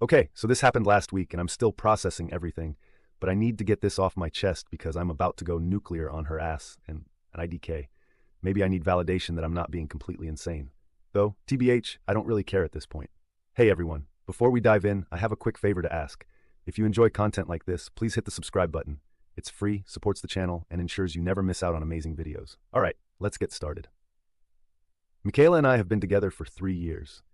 Okay, so this happened last week and I'm still processing everything, but I need to get this off my chest because I'm about to go nuclear on her ass and IDK. Maybe I need validation that I'm not being completely insane. Though, TBH, I don't really care at this point. Hey everyone, before we dive in, I have a quick favor to ask. If you enjoy content like this, please hit the subscribe button. It's free, supports the channel, and ensures you never miss out on amazing videos. Alright, let's get started. Michaela and I have been together for 3 years.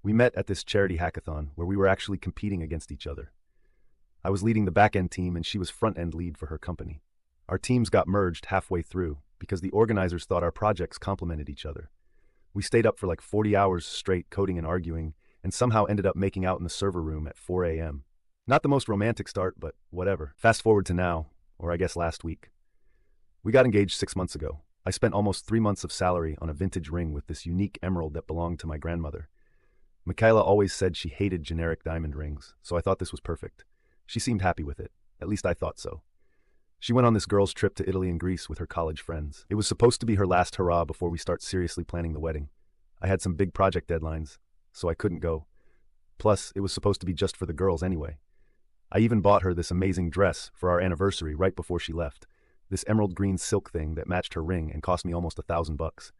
We met at this charity hackathon where we were actually competing against each other. I was leading the back-end team and she was front-end lead for her company. Our teams got merged halfway through because the organizers thought our projects complemented each other. We stayed up for like 40 hours straight coding and arguing and somehow ended up making out in the server room at 4 a.m. Not the most romantic start, but whatever. Fast forward to now, or I guess last week. We got engaged 6 months ago. I spent almost 3 months of salary on a vintage ring with this unique emerald that belonged to my grandmother. Michaela always said she hated generic diamond rings, so I thought this was perfect. She seemed happy with it. At least I thought so. She went on this girls' trip to Italy and Greece with her college friends. It was supposed to be her last hurrah before we start seriously planning the wedding. I had some big project deadlines, so I couldn't go. Plus, it was supposed to be just for the girls anyway. I even bought her this amazing dress for our anniversary right before she left. This emerald green silk thing that matched her ring and cost me almost $1,000.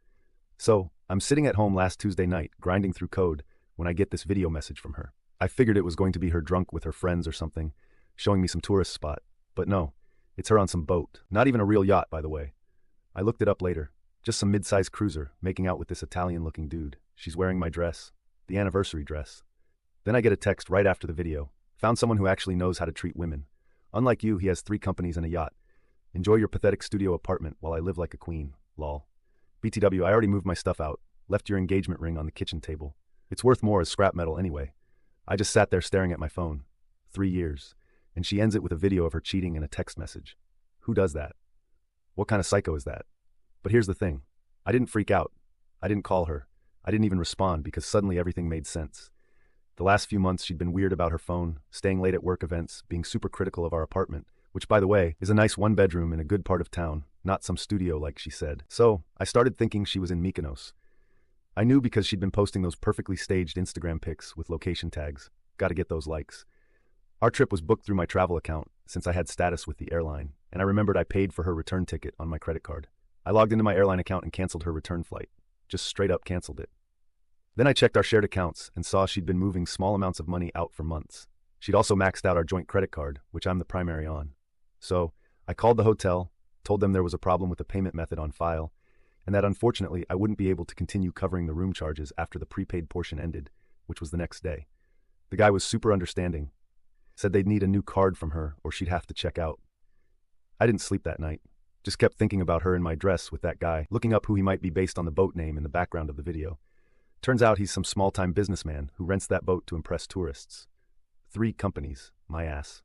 So, I'm sitting at home last Tuesday night, grinding through code, when I get this video message from her. I figured it was going to be her drunk with her friends or something, showing me some tourist spot. But no, it's her on some boat. Not even a real yacht, by the way. I looked it up later. Just some mid-sized cruiser, making out with this Italian-looking dude. She's wearing my dress. The anniversary dress. Then I get a text right after the video. Found someone who actually knows how to treat women. Unlike you, he has 3 companies and a yacht. Enjoy your pathetic studio apartment while I live like a queen. Lol. BTW, I already moved my stuff out. Left your engagement ring on the kitchen table. It's worth more as scrap metal anyway. I just sat there staring at my phone. 3 years. And she ends it with a video of her cheating and a text message. Who does that? What kind of psycho is that? But here's the thing. I didn't freak out. I didn't call her. I didn't even respond because suddenly everything made sense. The last few months she'd been weird about her phone, staying late at work events, being super critical of our apartment, which by the way, is a nice 1-bedroom in a good part of town, not some studio like she said. So, I started thinking she was in Mykonos. I knew because she'd been posting those perfectly staged Instagram pics with location tags. Gotta get those likes. Our trip was booked through my travel account since I had status with the airline, and I remembered I paid for her return ticket on my credit card. I logged into my airline account and canceled her return flight. Just straight up canceled it. Then I checked our shared accounts and saw she'd been moving small amounts of money out for months. She'd also maxed out our joint credit card, which I'm the primary on. So, I called the hotel, told them there was a problem with the payment method on file, and that unfortunately I wouldn't be able to continue covering the room charges after the prepaid portion ended, which was the next day. The guy was super understanding. Said they'd need a new card from her or she'd have to check out. I didn't sleep that night. Just kept thinking about her in my dress with that guy, looking up who he might be based on the boat name in the background of the video. Turns out he's some small-time businessman who rents that boat to impress tourists. 3 companies, my ass.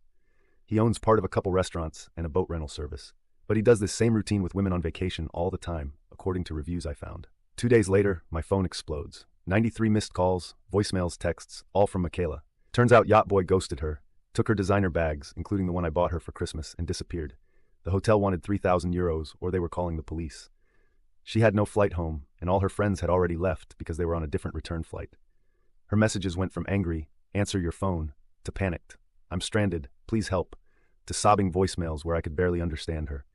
He owns part of a couple restaurants and a boat rental service. But he does this same routine with women on vacation all the time, according to reviews I found. 2 days later, my phone explodes. 93 missed calls, voicemails, texts, all from Michaela. Turns out Yacht Boy ghosted her, took her designer bags, including the one I bought her for Christmas, and disappeared. The hotel wanted 3,000 euros, or they were calling the police. She had no flight home, and all her friends had already left because they were on a different return flight. Her messages went from angry, answer your phone, to panicked, I'm stranded, please help, to sobbing voicemails where I could barely understand her.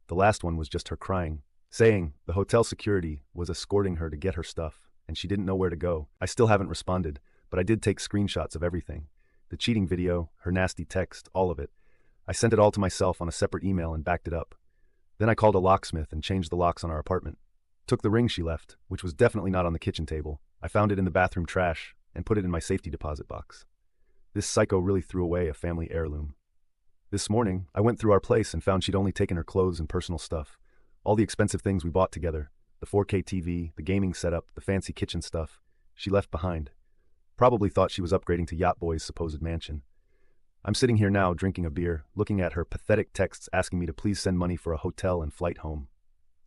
The last one was just her crying, saying the hotel security was escorting her to get her stuff, and she didn't know where to go. I still haven't responded, but I did take screenshots of everything. The cheating video, her nasty text, all of it. I sent it all to myself on a separate email and backed it up. Then I called a locksmith and changed the locks on our apartment. Took the ring she left, which was definitely not on the kitchen table. I found it in the bathroom trash and put it in my safety deposit box. This psycho really threw away a family heirloom. This morning, I went through our place and found she'd only taken her clothes and personal stuff. All the expensive things we bought together, the 4K TV, the gaming setup, the fancy kitchen stuff, she left behind. Probably thought she was upgrading to Yacht Boy's supposed mansion. I'm sitting here now drinking a beer, looking at her pathetic texts asking me to please send money for a hotel and flight home.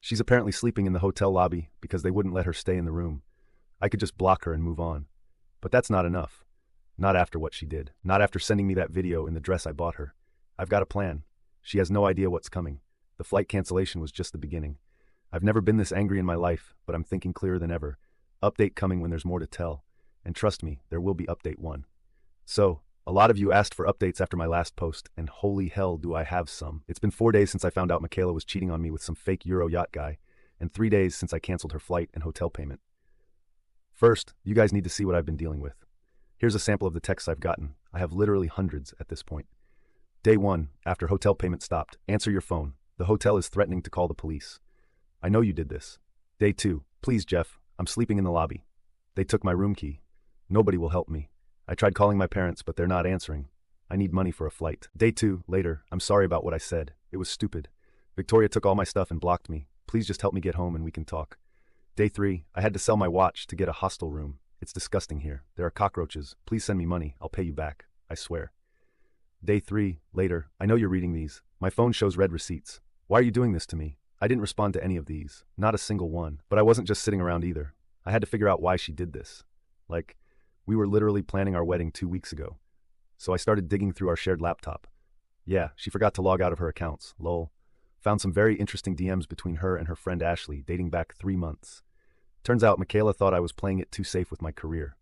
She's apparently sleeping in the hotel lobby because they wouldn't let her stay in the room. I could just block her and move on. But that's not enough. Not after what she did. Not after sending me that video in the dress I bought her. I've got a plan. She has no idea what's coming. The flight cancellation was just the beginning. I've never been this angry in my life, but I'm thinking clearer than ever. Update coming when there's more to tell. And trust me, there will be update 1. So, a lot of you asked for updates after my last post, and holy hell do I have some. It's been 4 days since I found out Michaela was cheating on me with some fake Euro yacht guy, and 3 days since I canceled her flight and hotel payment. First, you guys need to see what I've been dealing with. Here's a sample of the texts I've gotten. I have literally hundreds at this point. Day 1, after hotel payment stopped, answer your phone. The hotel is threatening to call the police. I know you did this. Day 2, please Jeff, I'm sleeping in the lobby. They took my room key. Nobody will help me. I tried calling my parents, but they're not answering. I need money for a flight. Day 2, later, I'm sorry about what I said. It was stupid. Victoria took all my stuff and blocked me. Please just help me get home and we can talk. Day 3, I had to sell my watch to get a hostel room. It's disgusting here. There are cockroaches. Please send me money. I'll pay you back. I swear. Day 3, later, I know you're reading these. My phone shows red receipts. Why are you doing this to me? I didn't respond to any of these. Not a single one. But I wasn't just sitting around either. I had to figure out why she did this. Like, we were literally planning our wedding 2 weeks ago. So I started digging through our shared laptop. Yeah, she forgot to log out of her accounts. Lol. Found some very interesting DMs between her and her friend Ashley, dating back 3 months. Turns out Michaela thought I was playing it too safe with my career.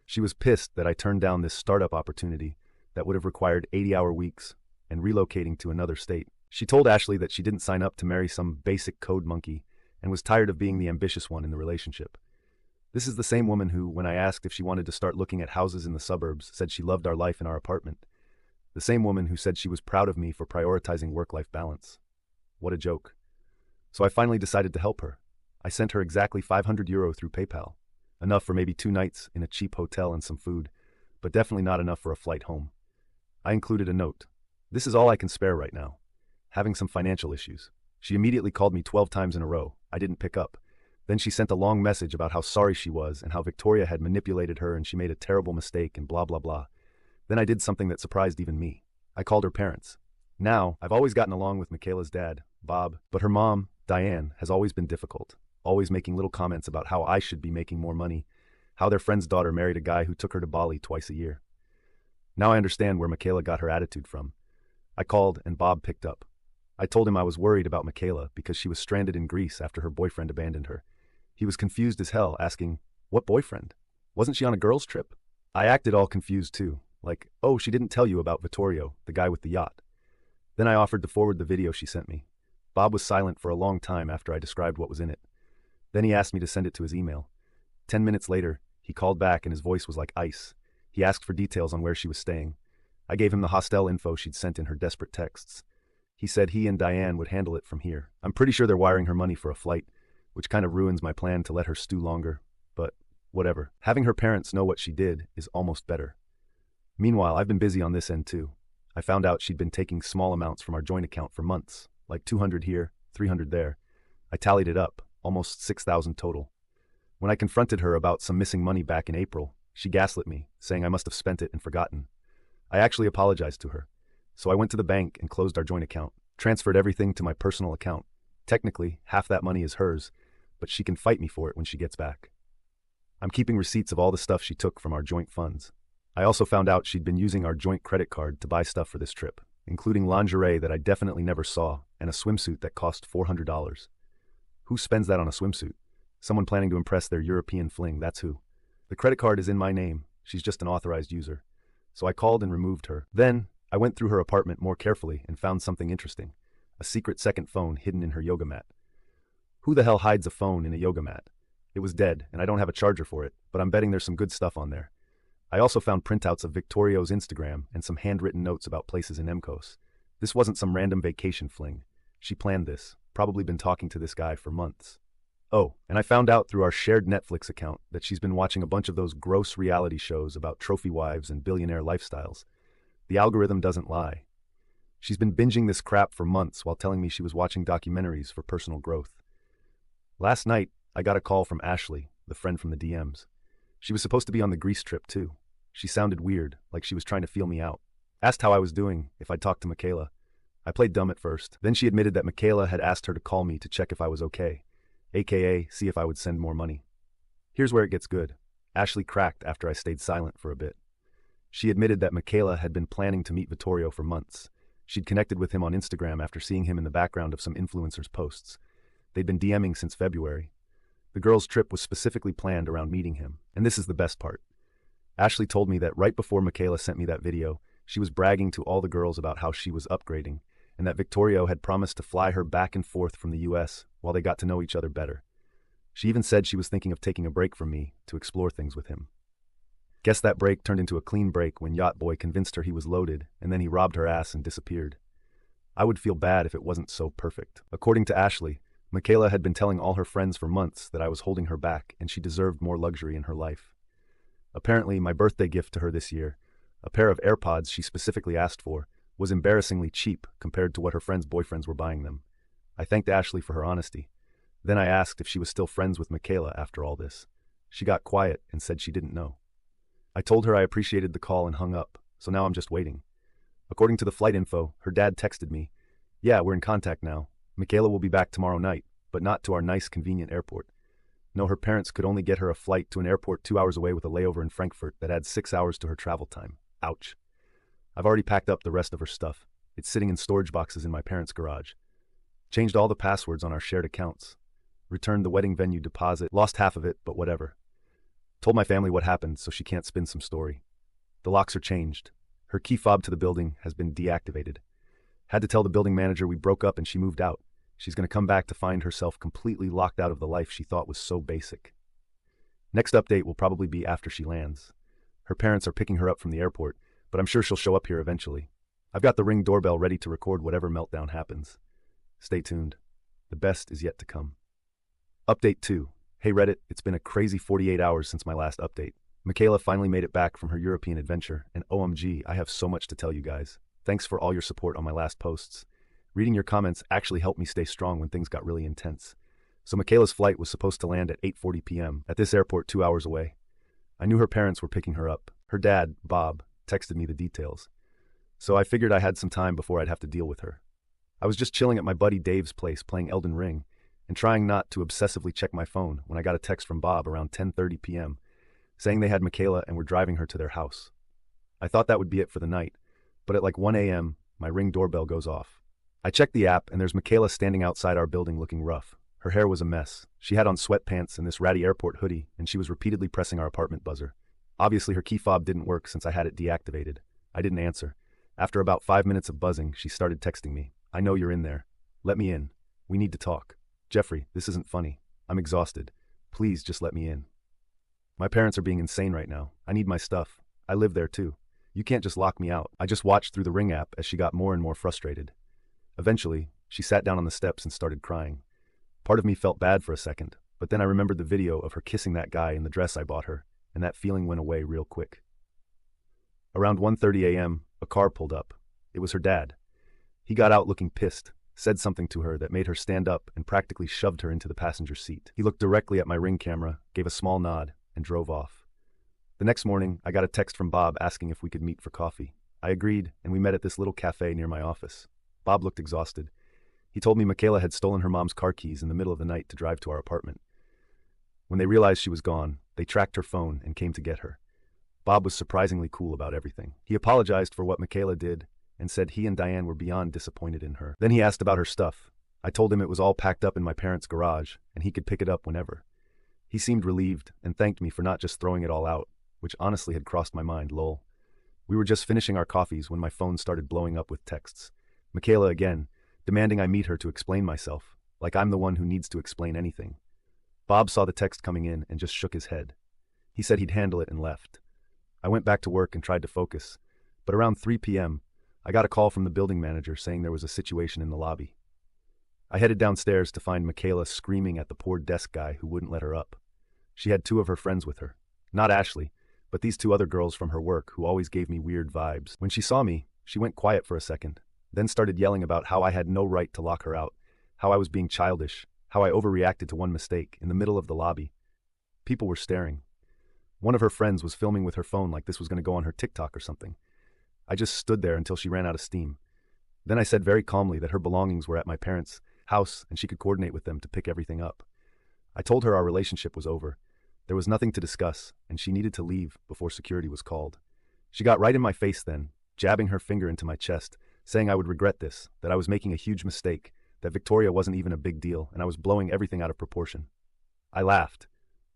She was pissed that I turned down this startup opportunity that would have required 80-hour weeks and relocating to another state. She told Ashley that she didn't sign up to marry some basic code monkey and was tired of being the ambitious one in the relationship. This is the same woman who, when I asked if she wanted to start looking at houses in the suburbs, said she loved our life in our apartment. The same woman who said she was proud of me for prioritizing work-life balance. What a joke. So I finally decided to help her. I sent her exactly €500 through PayPal. Enough for maybe 2 nights in a cheap hotel and some food, but definitely not enough for a flight home. I included a note. This is all I can spare right now. Having some financial issues. She immediately called me 12 times in a row. I didn't pick up. Then she sent a long message about how sorry she was and how Victoria had manipulated her and she made a terrible mistake and blah blah blah. Then I did something that surprised even me. I called her parents. Now, I've always gotten along with Michaela's dad, Bob, but her mom, Diane, has always been difficult, always making little comments about how I should be making more money, how their friend's daughter married a guy who took her to Bali twice a year. Now I understand where Michaela got her attitude from. I called and Bob picked up. I told him I was worried about Michaela because she was stranded in Greece after her boyfriend abandoned her. He was confused as hell, asking, "What boyfriend? Wasn't she on a girls' trip?" I acted all confused too, like, "Oh, she didn't tell you about Vittorio, the guy with the yacht." Then I offered to forward the video she sent me. Bob was silent for a long time after I described what was in it. Then he asked me to send it to his email. 10 minutes later, he called back and his voice was like ice. He asked for details on where she was staying. I gave him the hostel info she'd sent in her desperate texts. He said he and Diane would handle it from here. I'm pretty sure they're wiring her money for a flight, which kind of ruins my plan to let her stew longer. But whatever. Having her parents know what she did is almost better. Meanwhile, I've been busy on this end too. I found out she'd been taking small amounts from our joint account for months, like 200 here, 300 there. I tallied it up, almost 6,000 total. When I confronted her about some missing money back in April, she gaslit me, saying I must have spent it and forgotten. I actually apologized to her. So I went to the bank and closed our joint account, transferred everything to my personal account. Technically, half that money is hers, but she can fight me for it when she gets back. I'm keeping receipts of all the stuff she took from our joint funds. I also found out she'd been using our joint credit card to buy stuff for this trip, including lingerie that I definitely never saw and a swimsuit that cost $400. Who spends that on a swimsuit? Someone planning to impress their European fling, that's who. The credit card is in my name. She's just an authorized user. So I called and removed her. Then, I went through her apartment more carefully and found something interesting. A secret second phone hidden in her yoga mat. Who the hell hides a phone in a yoga mat? It was dead, and I don't have a charger for it, but I'm betting there's some good stuff on there. I also found printouts of Victorio's Instagram and some handwritten notes about places in Emkos. This wasn't some random vacation fling. She planned this, probably been talking to this guy for months. Oh, and I found out through our shared Netflix account that she's been watching a bunch of those gross reality shows about trophy wives and billionaire lifestyles. The algorithm doesn't lie. She's been binging this crap for months while telling me she was watching documentaries for personal growth. Last night, I got a call from Ashley, the friend from the DMs. She was supposed to be on the Greece trip too. She sounded weird, like she was trying to feel me out. Asked how I was doing, if I'd talked to Michaela. I played dumb at first. Then she admitted that Michaela had asked her to call me to check if I was okay, aka see if I would send more money. Here's where it gets good. Ashley cracked after I stayed silent for a bit. She admitted that Michaela had been planning to meet Vittorio for months. She'd connected with him on Instagram after seeing him in the background of some influencers' posts. They'd been DMing since February. The girls' trip was specifically planned around meeting him, and this is the best part. Ashley told me that right before Michaela sent me that video, she was bragging to all the girls about how she was upgrading, and that Victorio had promised to fly her back and forth from the US while they got to know each other better. She even said she was thinking of taking a break from me to explore things with him. Guess that break turned into a clean break when Yacht Boy convinced her he was loaded, and then he robbed her ass and disappeared. I would feel bad if it wasn't so perfect. According to Ashley, Michaela had been telling all her friends for months that I was holding her back and she deserved more luxury in her life. Apparently, my birthday gift to her this year, a pair of AirPods she specifically asked for, was embarrassingly cheap compared to what her friends' boyfriends were buying them. I thanked Ashley for her honesty. Then I asked if she was still friends with Michaela after all this. She got quiet and said she didn't know. I told her I appreciated the call and hung up, so now I'm just waiting. According to the flight info, her dad texted me, "Yeah, we're in contact now. Michaela will be back tomorrow night, but not to our nice, convenient airport." No, her parents could only get her a flight to an airport 2 hours away with a layover in Frankfurt that adds 6 hours to her travel time. Ouch. I've already packed up the rest of her stuff. It's sitting in storage boxes in my parents' garage. Changed all the passwords on our shared accounts. Returned the wedding venue deposit, lost half of it, but whatever. Told my family what happened so she can't spin some story. The locks are changed. Her key fob to the building has been deactivated. Had to tell the building manager we broke up and she moved out. She's going to come back to find herself completely locked out of the life she thought was so basic. Next update will probably be after she lands. Her parents are picking her up from the airport, but I'm sure she'll show up here eventually. I've got the Ring doorbell ready to record whatever meltdown happens. Stay tuned. The best is yet to come. Update 2. Hey Reddit, it's been a crazy 48 hours since my last update. Michaela finally made it back from her European adventure, and OMG, I have so much to tell you guys. Thanks for all your support on my last posts. Reading your comments actually helped me stay strong when things got really intense. So Michaela's flight was supposed to land at 8:40 p.m. at this airport 2 hours away. I knew her parents were picking her up. Her dad, Bob, texted me the details. So I figured I had some time before I'd have to deal with her. I was just chilling at my buddy Dave's place playing Elden Ring and trying not to obsessively check my phone when I got a text from Bob around 10:30 p.m. saying they had Michaela and were driving her to their house. I thought that would be it for the night, but at like 1 a.m., my Ring doorbell goes off. I checked the app, and there's Michaela standing outside our building looking rough. Her hair was a mess. She had on sweatpants and this ratty airport hoodie, and she was repeatedly pressing our apartment buzzer. Obviously, her key fob didn't work since I had it deactivated. I didn't answer. After about 5 minutes of buzzing, she started texting me. "I know you're in there. Let me in. We need to talk. Jeffrey, this isn't funny. I'm exhausted. Please just let me in. My parents are being insane right now. I need my stuff. I live there too. You can't just lock me out." I just watched through the Ring app as she got more and more frustrated. Eventually, she sat down on the steps and started crying. Part of me felt bad for a second, but then I remembered the video of her kissing that guy in the dress I bought her, and that feeling went away real quick. Around 1:30 a.m., a car pulled up. It was her dad. He got out looking pissed, said something to her that made her stand up and practically shoved her into the passenger seat. He looked directly at my Ring camera, gave a small nod, and drove off. The next morning, I got a text from Bob asking if we could meet for coffee. I agreed, and we met at this little cafe near my office. Bob looked exhausted. He told me Michaela had stolen her mom's car keys in the middle of the night to drive to our apartment. When they realized she was gone, they tracked her phone and came to get her. Bob was surprisingly cool about everything. He apologized for what Michaela did and said he and Diane were beyond disappointed in her. Then he asked about her stuff. I told him it was all packed up in my parents' garage and he could pick it up whenever. He seemed relieved and thanked me for not just throwing it all out, which honestly had crossed my mind, lol. We were just finishing our coffees when my phone started blowing up with texts. Michaela again, demanding I meet her to explain myself, like I'm the one who needs to explain anything. Bob saw the text coming in and just shook his head. He said he'd handle it and left. I went back to work and tried to focus, but around 3 p.m., I got a call from the building manager saying there was a situation in the lobby. I headed downstairs to find Michaela screaming at the poor desk guy who wouldn't let her up. She had 2 of her friends with her. Not Ashley, but these 2 other girls from her work who always gave me weird vibes. When she saw me, she went quiet for a second, then started yelling about how I had no right to lock her out, how I was being childish, how I overreacted to one mistake in the middle of the lobby. People were staring. One of her friends was filming with her phone like this was going to go on her TikTok or something. I just stood there until she ran out of steam. Then I said very calmly that her belongings were at my parents' house and she could coordinate with them to pick everything up. I told her our relationship was over. There was nothing to discuss, and she needed to leave before security was called. She got right in my face then, jabbing her finger into my chest, saying I would regret this, that I was making a huge mistake, that Victoria wasn't even a big deal, and I was blowing everything out of proportion. I laughed.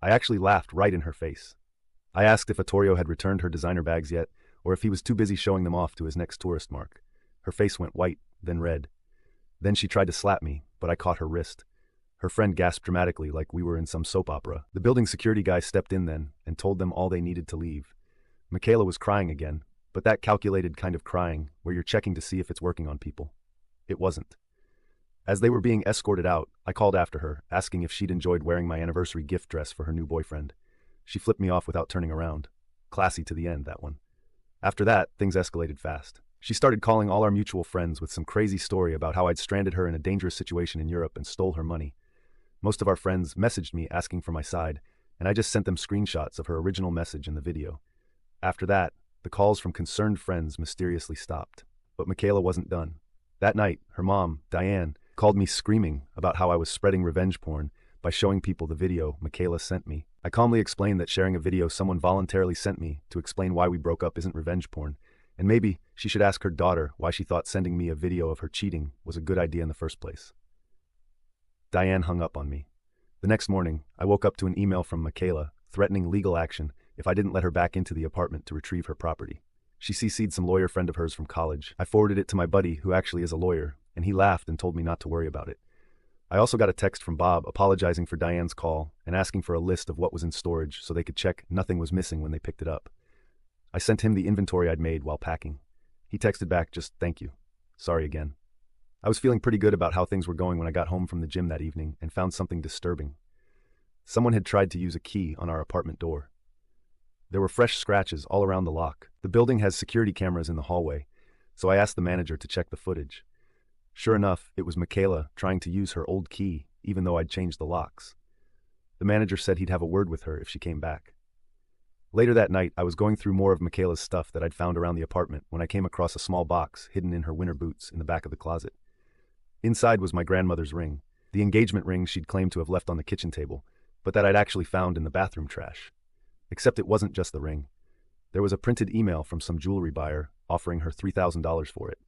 I actually laughed right in her face. I asked if Vittorio had returned her designer bags yet, or if he was too busy showing them off to his next tourist mark. Her face went white, then red. Then she tried to slap me, but I caught her wrist. Her friend gasped dramatically like we were in some soap opera. The building security guy stepped in then and told them all they needed to leave. Michaela was crying again, but that calculated kind of crying where you're checking to see if it's working on people. It wasn't. As they were being escorted out, I called after her, asking if she'd enjoyed wearing my anniversary gift dress for her new boyfriend. She flipped me off without turning around. Classy to the end, that one. After that, things escalated fast. She started calling all our mutual friends with some crazy story about how I'd stranded her in a dangerous situation in Europe and stole her money. Most of our friends messaged me asking for my side, and I just sent them screenshots of her original message in the video. After that, the calls from concerned friends mysteriously stopped. But Michaela wasn't done. That night, her mom, Diane, called me screaming about how I was spreading revenge porn by showing people the video Michaela sent me. I calmly explained that sharing a video someone voluntarily sent me to explain why we broke up isn't revenge porn, and maybe she should ask her daughter why she thought sending me a video of her cheating was a good idea in the first place. Diane hung up on me. The next morning, I woke up to an email from Michaela threatening legal action if I didn't let her back into the apartment to retrieve her property. She CC'd some lawyer friend of hers from college. I forwarded it to my buddy, who actually is a lawyer, and he laughed and told me not to worry about it. I also got a text from Bob apologizing for Diane's call and asking for a list of what was in storage so they could check nothing was missing when they picked it up. I sent him the inventory I'd made while packing. He texted back just, "Thank you. Sorry again." I was feeling pretty good about how things were going when I got home from the gym that evening and found something disturbing. Someone had tried to use a key on our apartment door. There were fresh scratches all around the lock. The building has security cameras in the hallway, so I asked the manager to check the footage. Sure enough, it was Michaela trying to use her old key, even though I'd changed the locks. The manager said he'd have a word with her if she came back. Later that night, I was going through more of Michaela's stuff that I'd found around the apartment when I came across a small box hidden in her winter boots in the back of the closet. Inside was my grandmother's ring, the engagement ring she'd claimed to have left on the kitchen table, but that I'd actually found in the bathroom trash. Except it wasn't just the ring. There was a printed email from some jewelry buyer offering her $3,000 for it.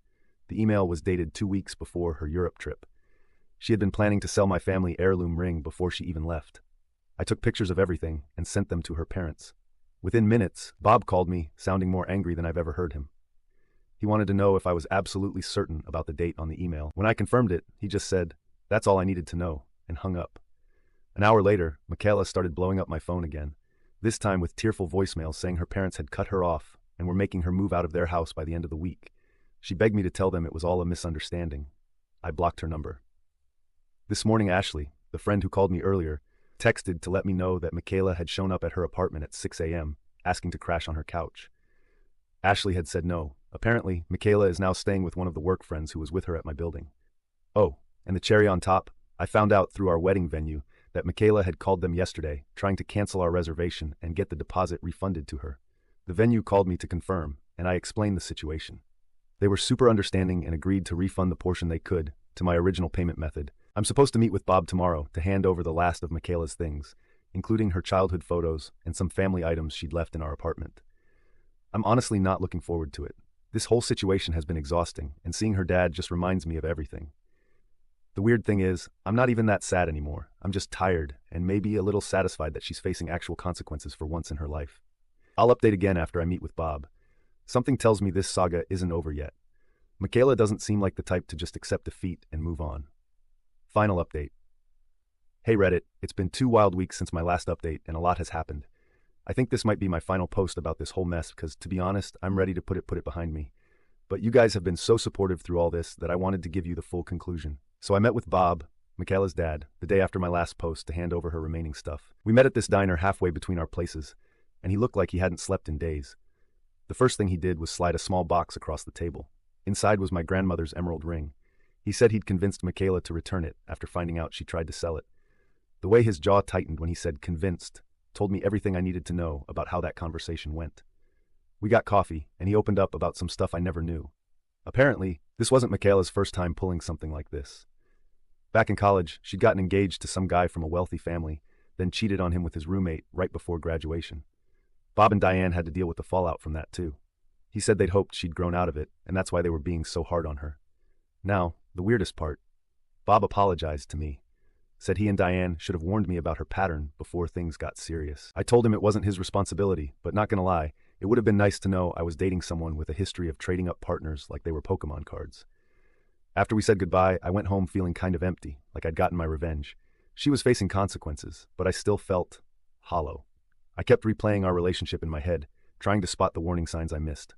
The email was dated 2 weeks before her Europe trip. She had been planning to sell my family heirloom ring before she even left. I took pictures of everything and sent them to her parents. Within minutes, Bob called me, sounding more angry than I've ever heard him. He wanted to know if I was absolutely certain about the date on the email. When I confirmed it, he just said, "That's all I needed to know," and hung up. An hour later, Michaela started blowing up my phone again, this time with tearful voicemails saying her parents had cut her off and were making her move out of their house by the end of the week. She begged me to tell them it was all a misunderstanding. I blocked her number. This morning, Ashley, the friend who called me earlier, texted to let me know that Michaela had shown up at her apartment at 6 a.m., asking to crash on her couch. Ashley had said no. Apparently, Michaela is now staying with one of the work friends who was with her at my building. Oh, and the cherry on top, I found out through our wedding venue that Michaela had called them yesterday, trying to cancel our reservation and get the deposit refunded to her. The venue called me to confirm, and I explained the situation. They were super understanding and agreed to refund the portion they could to my original payment method. I'm supposed to meet with Bob tomorrow to hand over the last of Michaela's things, including her childhood photos and some family items she'd left in our apartment. I'm honestly not looking forward to it. This whole situation has been exhausting, and seeing her dad just reminds me of everything. The weird thing is, I'm not even that sad anymore. I'm just tired and maybe a little satisfied that she's facing actual consequences for once in her life. I'll update again after I meet with Bob. Something tells me this saga isn't over yet. Michaela doesn't seem like the type to just accept defeat and move on. Final update. Hey Reddit, it's been 2 wild weeks since my last update and a lot has happened. I think this might be my final post about this whole mess because, to be honest, I'm ready to put it behind me. But you guys have been so supportive through all this that I wanted to give you the full conclusion. So I met with Bob, Michaela's dad, the day after my last post to hand over her remaining stuff. We met at this diner halfway between our places, and he looked like he hadn't slept in days. The first thing he did was slide a small box across the table. Inside was my grandmother's emerald ring. He said he'd convinced Michaela to return it after finding out she tried to sell it. The way his jaw tightened when he said convinced told me everything I needed to know about how that conversation went. We got coffee, and he opened up about some stuff I never knew. Apparently, this wasn't Michaela's first time pulling something like this. Back in college, she'd gotten engaged to some guy from a wealthy family, then cheated on him with his roommate right before graduation. Bob and Diane had to deal with the fallout from that too. He said they'd hoped she'd grown out of it, and that's why they were being so hard on her. Now, the weirdest part. Bob apologized to me. said he and Diane should have warned me about her pattern before things got serious. I told him it wasn't his responsibility, but not gonna lie, it would have been nice to know I was dating someone with a history of trading up partners like they were Pokemon cards. After we said goodbye, I went home feeling kind of empty, like I'd gotten my revenge. She was facing consequences, but I still felt hollow. I kept replaying our relationship in my head, trying to spot the warning signs I missed.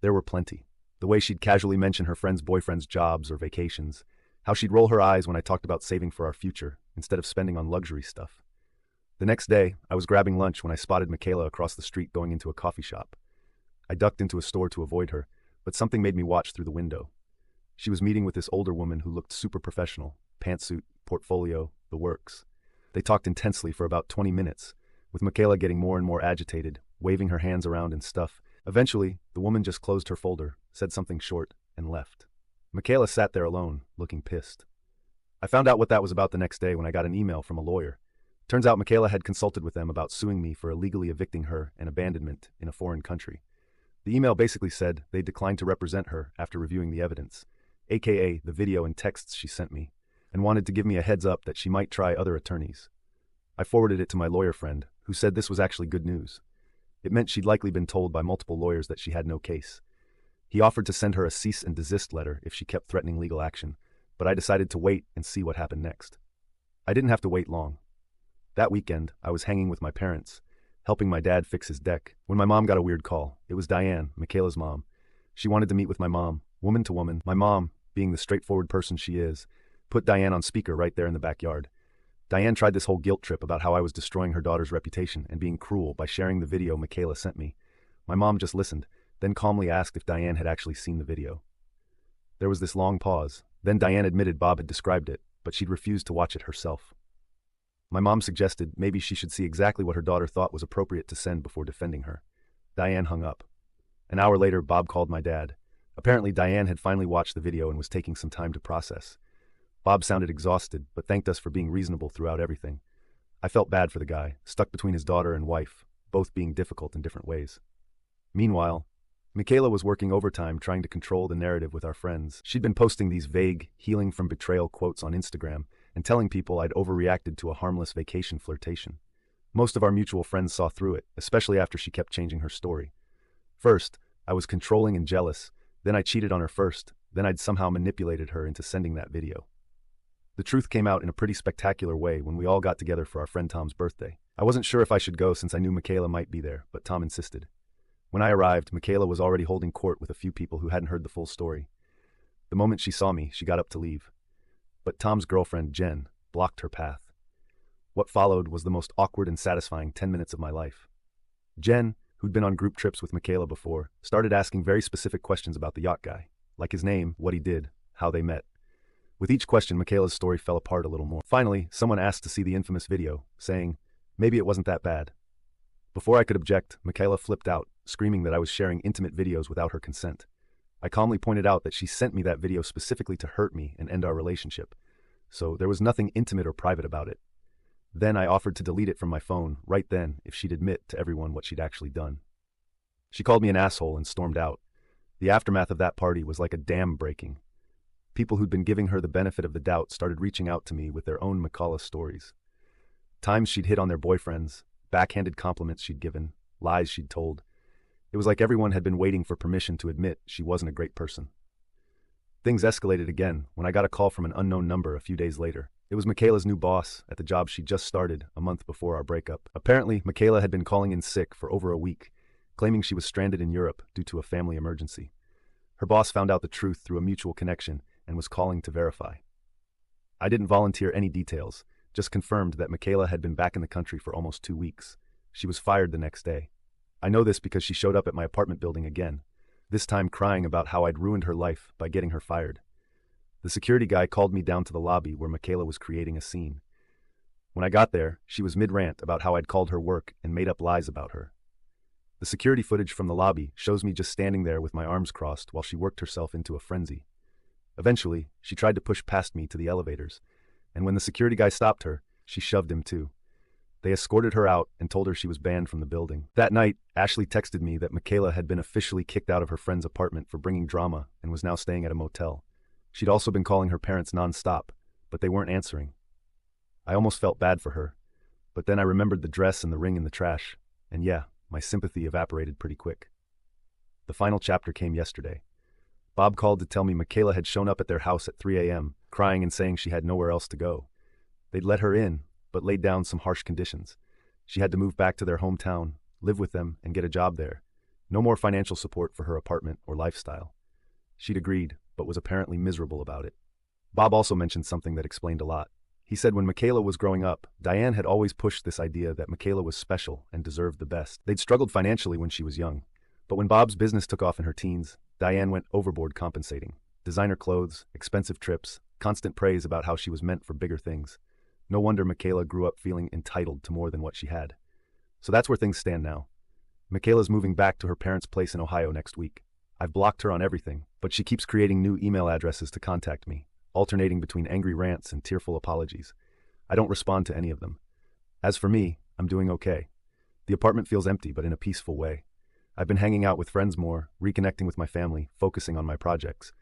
There were plenty. The way she'd casually mention her friends' boyfriends' jobs or vacations, how she'd roll her eyes when I talked about saving for our future instead of spending on luxury stuff. The next day, I was grabbing lunch when I spotted Michaela across the street going into a coffee shop. I ducked into a store to avoid her, but something made me watch through the window. She was meeting with this older woman who looked super professional, pantsuit, portfolio, the works. They talked intensely for about 20 minutes, with Michaela getting more and more agitated, waving her hands around and stuff. Eventually, the woman just closed her folder, said something short, and left. Michaela sat there alone, looking pissed. I found out what that was about the next day when I got an email from a lawyer. Turns out Michaela had consulted with them about suing me for illegally evicting her and abandonment in a foreign country. The email basically said they declined to represent her after reviewing the evidence, aka the video and texts she sent me, and wanted to give me a heads up that she might try other attorneys. I forwarded it to my lawyer friend, who said this was actually good news. It meant she'd likely been told by multiple lawyers that she had no case. He offered to send her a cease and desist letter if she kept threatening legal action, but I decided to wait and see what happened next. I didn't have to wait long. That weekend, I was hanging with my parents, helping my dad fix his deck, when my mom got a weird call. It was Diane, Michaela's mom. She wanted to meet with my mom, woman to woman. My mom, being the straightforward person she is, put Diane on speaker right there in the backyard. Diane tried this whole guilt trip about how I was destroying her daughter's reputation and being cruel by sharing the video Michaela sent me. My mom just listened, then calmly asked if Diane had actually seen the video. There was this long pause. Then Diane admitted Bob had described it, but she'd refused to watch it herself. My mom suggested maybe she should see exactly what her daughter thought was appropriate to send before defending her. Diane hung up. An hour later, Bob called my dad. Apparently, Diane had finally watched the video and was taking some time to process. Bob sounded exhausted, but thanked us for being reasonable throughout everything. I felt bad for the guy, stuck between his daughter and wife, both being difficult in different ways. Meanwhile, Michaela was working overtime trying to control the narrative with our friends. She'd been posting these vague, healing from betrayal quotes on Instagram and telling people I'd overreacted to a harmless vacation flirtation. Most of our mutual friends saw through it, especially after she kept changing her story. First, I was controlling and jealous, then I cheated on her first, then I'd somehow manipulated her into sending that video. The truth came out in a pretty spectacular way when we all got together for our friend Tom's birthday. I wasn't sure if I should go since I knew Michaela might be there, but Tom insisted. When I arrived, Michaela was already holding court with a few people who hadn't heard the full story. The moment she saw me, she got up to leave. But Tom's girlfriend, Jen, blocked her path. What followed was the most awkward and satisfying 10 minutes of my life. Jen, who'd been on group trips with Michaela before, started asking very specific questions about the yacht guy, like his name, what he did, how they met. With each question, Michaela's story fell apart a little more. Finally, someone asked to see the infamous video, saying, maybe it wasn't that bad. Before I could object, Michaela flipped out, screaming that I was sharing intimate videos without her consent. I calmly pointed out that she sent me that video specifically to hurt me and end our relationship, so there was nothing intimate or private about it. Then I offered to delete it from my phone right then if she'd admit to everyone what she'd actually done. She called me an asshole and stormed out. The aftermath of that party was like a dam breaking. People who'd been giving her the benefit of the doubt started reaching out to me with their own Michaela stories. Times she'd hit on their boyfriends, backhanded compliments she'd given, lies she'd told. It was like everyone had been waiting for permission to admit she wasn't a great person. Things escalated again when I got a call from an unknown number a few days later. It was Michaela's new boss at the job she'd just started a month before our breakup. Apparently, Michaela had been calling in sick for over a week, claiming she was stranded in Europe due to a family emergency. Her boss found out the truth through a mutual connection and was calling to verify. I didn't volunteer any details, just confirmed that Michaela had been back in the country for almost 2 weeks. She was fired the next day. I know this because she showed up at my apartment building again, this time crying about how I'd ruined her life by getting her fired. The security guy called me down to the lobby where Michaela was creating a scene. When I got there, she was mid-rant about how I'd called her work and made up lies about her. The security footage from the lobby shows me just standing there with my arms crossed while she worked herself into a frenzy. Eventually, she tried to push past me to the elevators, and when the security guy stopped her, she shoved him too. They escorted her out and told her she was banned from the building. That night, Ashley texted me that Michaela had been officially kicked out of her friend's apartment for bringing drama and was now staying at a motel. She'd also been calling her parents non-stop, but they weren't answering. I almost felt bad for her, but then I remembered the dress and the ring in the trash, and yeah, my sympathy evaporated pretty quick. The final chapter came yesterday. Bob called to tell me Michaela had shown up at their house at 3 a.m., crying and saying she had nowhere else to go. They'd let her in, but laid down some harsh conditions. She had to move back to their hometown, live with them, and get a job there. No more financial support for her apartment or lifestyle. She'd agreed, but was apparently miserable about it. Bob also mentioned something that explained a lot. He said when Michaela was growing up, Diane had always pushed this idea that Michaela was special and deserved the best. They'd struggled financially when she was young, but when Bob's business took off in her teens, Diane went overboard compensating. Designer clothes, expensive trips, constant praise about how she was meant for bigger things. No wonder Michaela grew up feeling entitled to more than what she had. So that's where things stand now. Michaela's moving back to her parents' place in Ohio next week. I've blocked her on everything, but she keeps creating new email addresses to contact me, alternating between angry rants and tearful apologies. I don't respond to any of them. As for me, I'm doing okay. The apartment feels empty, but in a peaceful way. I've been hanging out with friends more, reconnecting with my family, focusing on my projects.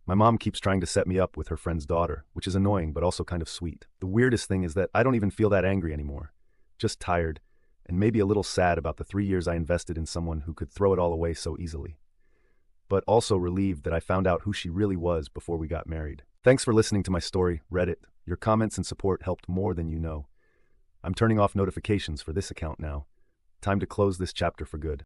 My mom keeps trying to set me up with her friend's daughter, which is annoying but also kind of sweet. The weirdest thing is that I don't even feel that angry anymore. Just tired, and maybe a little sad about the 3 years I invested in someone who could throw it all away so easily. But also relieved that I found out who she really was before we got married. Thanks for listening to my story, Reddit. Your comments and support helped more than you know. I'm turning off notifications for this account now. Time to close this chapter for good.